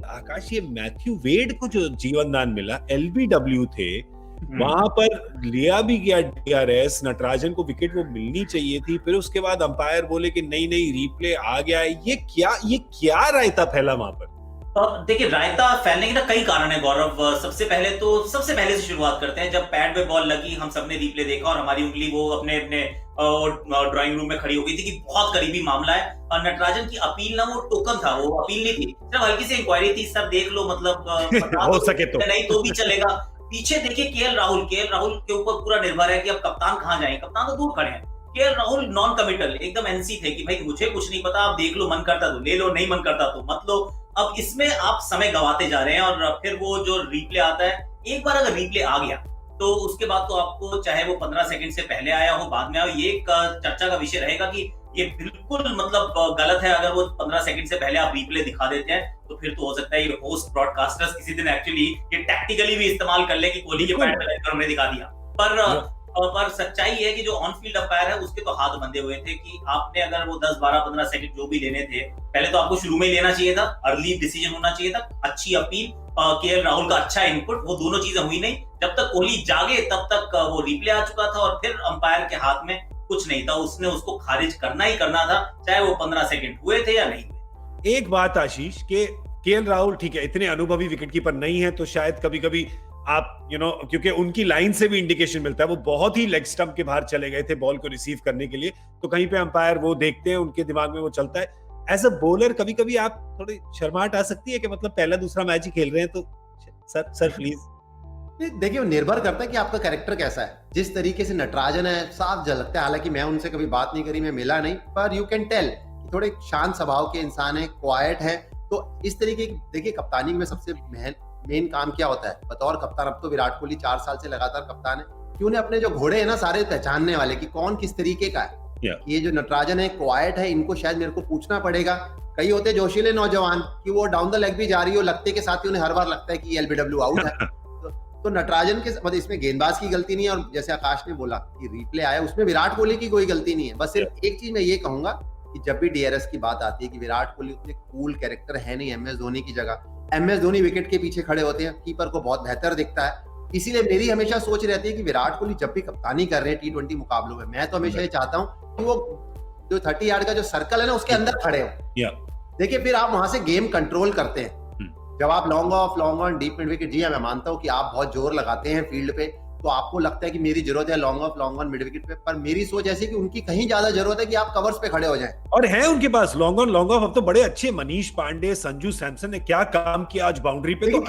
आकाश ये Matthew Wade को जो जीवन दान मिला, एलबीडब्ल्यू थे, वहां पर लिया भी गया डीआरएस, नटराजन को विकेट वो मिलनी चाहिए थी, फिर उसके बाद अंपायर बोले कि नहीं नहीं रिप्ले आ गया है। ये क्या रायता फैला वहां पर? देखिए, रायता फैलने के ना कई कारण है गौरव। सबसे पहले से शुरुआत करते हैं। जब पैड पे बॉल लगी, हम सबने रिप्ले देखा और हमारी उंगली वो अपने ड्राइंग रूम में खड़ी हो गई थी कि बहुत करीबी मामला है। और नटराजन की अपील ना वो टोकन था, वो अपील नहीं थी, सिर्फ हल्की सी इंक्वायरी थी, सर देख लो, मतलब हो सके तो नहीं तो भी चलेगा। पीछे देखिए केएल राहुल के ऊपर पूरा निर्भर है कि अब कप्तान कहाँ जाए। कप्तान तो दूर खड़े हैं। केएल राहुल नॉन कमिटल एकदम एनसी थे कि भाई मुझे कुछ नहीं पता, आप देख लो, मन करता तो ले लो, नहीं मन करता तो मत लो। अब इसमें आप समय गवाते जा रहे हैं और फिर वो जो रिप्ले आता है, एक बार अगर रिप्ले आ गया तो उसके बाद तो आपको चाहे वो 15 सेकंड से पहले आया हो, बाद में आया हो, ये एक चर्चा का विषय रहेगा कि ये बिल्कुल मतलब गलत है। अगर वो 15 सेकंड से पहले आप रिप्ले दिखा देते हैं तो फिर तो हो सकता है ये होस्ट ब्रॉडकास्टर्स किसी दिन एक्चुअली ये टैक्टिकली भी इस्तेमाल कर ले कि कोहली के पैड पे हमने दिखा दिया। पर सच्चाई है कि जो ऑन फील्ड अंपायर है उसके तो हाथ बंधे हुए थे कि आपने अगर वो 10, 12, 15 सेकंड जो भी लेने थे, पहले तो आपको शुरू में ही लेना चाहिए था, अर्ली डिसीजन होना चाहिए था, अच्छी अपील, केएल राहुल का अच्छा इनपुट, वो दोनों चीजें हुई नहीं। जब तक कोहली जागे तब तक वो रिप्ले आ चुका था और फिर अंपायर के हाथ में कुछ नहीं था, उसने उसको खारिज करना ही करना था, चाहे वो 15 सेकंड हुए थे या नहीं हुए। एक बात आशीष के केएल राहुल ठीक है, इतने अनुभवी विकेटकीपर नहीं है, तो शायद कभी कभी आप क्योंकि उनकी लाइन से भी इंडिकेशन मिलता है, वो बहुत ही लेग स्टंप के बाहर चले गए थे बॉल को रिसीव करने के लिए, तो कहीं पे अंपायर वो देखते हैं, उनके दिमाग में वो चलता है। एज अ बॉलर कभी कभी आप थोड़ी शर्माहट आ सकती है कि मतलब पहला दूसरा मैच ही खेल रहे हैं, तो सर प्लीज। देखिए, वो निर्भर करता है कि आपका कैरेक्टर कैसा है। जिस तरीके से नटराजन है, साफ झलकता है, हालांकि मैं उनसे कभी बात नहीं करी, मैं मिला नहीं, पर यू कैन टेल थोड़े शांत स्वभाव के इंसान है, क्वाइट है। तो इस तरीके की देखिए, कप्तानी में सबसे मेन काम क्या होता है बतौर कप्तान? अब तो विराट कोहली 4 साल से लगातार कप्तान है कि उन्हें अपने जो घोड़े हैं ना सारे पहचानने वाले कि कौन किस तरीके का है। ये जो नटराजन है, क्वाइट है, इनको शायद मेरे को पूछना पड़ेगा। कई होते जोशीले नौजवान कि वो डाउन द लेग भी जा रही हो, लगते के साथ ही उन्हें हर बार लगता है कि एलबीडब्ल्यू आउट है। तो नटराजन के मतलब इसमें गेंदबाज की गलती नहीं है, और जैसे आकाश ने बोला कि रिप्ले आया, उसमें विराट कोहली की कोई गलती नहीं है। बस सिर्फ एक चीज मैं ये कहूंगा कि जब भी डीआरएस की बात आती है कि विराट कोहली उतने कूल कैरेक्टर है नहीं एमएस धोनी की जगह। एमएस धोनी विकेट के पीछे खड़े होते हैं, कीपर को बहुत बेहतर दिखता है, इसीलिए मेरी हमेशा सोच रहती है कि विराट कोहली जब भी कप्तानी कर रहे हैं T20 मुकाबलों में, मैं तो हमेशा ये चाहता हूँ कि वो जो 30 यार्ड का जो सर्कल है ना उसके अंदर खड़े हो। देखिए, फिर आप वहां से गेम कंट्रोल करते हैं। जब आप long on deep mid wicket, जी मैं मानता हूँ कि आप बहुत जोर लगाते हैं फील्ड पे, तो आपको लगता है कि मेरी जरूरत है लॉन्ग ऑन मिड विकेट पे, पर मेरी सोच ऐसी कि उनकी कहीं ज्यादा जरूरत है कि आप कवर्स पे खड़े हो जाएं। और है उनके पास लॉन्ग ऑफ। अब तो बड़े अच्छे मनीष पांडे, संजू सैमसन ने क्या काम किया आज बाउंड्री पे। तो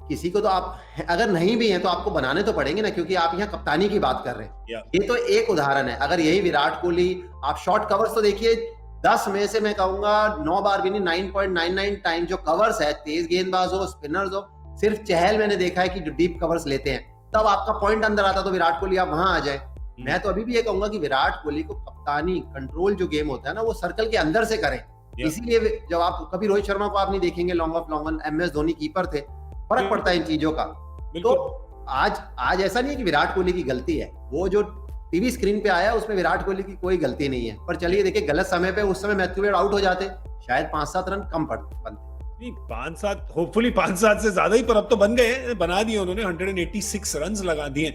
किसी को तो आप अगर नहीं भी हैं तो आपको बनाने तो पड़ेंगे ना, क्योंकि आप यहाँ कप्तानी की बात कर रहे हैं। ये तो एक उदाहरण है। अगर यही विराट कोहली, आप शॉर्ट कवर्स तो देखिए 10 में से मैं कहूंगा 9 बार भी नहीं, 9.99 टाइम जो कवर्स है, तेज गेंदबाज हो, स्पिनर्स हो, सिर्फ चहल मैंने देखा है कि जो डीप कवर्स लेते हैं, तब आपका पॉइंट अंदर आता तो विराट कोहली आप वहां आ जाए। मैं तो अभी भी ये कहूंगा कि विराट कोहली को कप्तानी कंट्रोल जो गेम होता है ना, वो सर्कल के अंदर से करें। इसीलिए जब आप कभी रोहित शर्मा को आप नहीं देखेंगे long on, MS Dhoni keeper थे, फर्क पड़ता है इन चीजों का। तो आज ऐसा नहीं है कि विराट कोहली की गलती है, वो जो टीवी स्क्रीन पे आया उसमें विराट कोहली की कोई गलती नहीं है। पर चलिए देखिए, गलत समय पे उस समय मैथ्यू वेड आउट हो जाते, शायद 5-7 रन कम बनते। 5-7 होपफुली 5-7 से ज्यादा ही, पर अब तो बना दिए उन्होंने, 186 रन लगा दिए।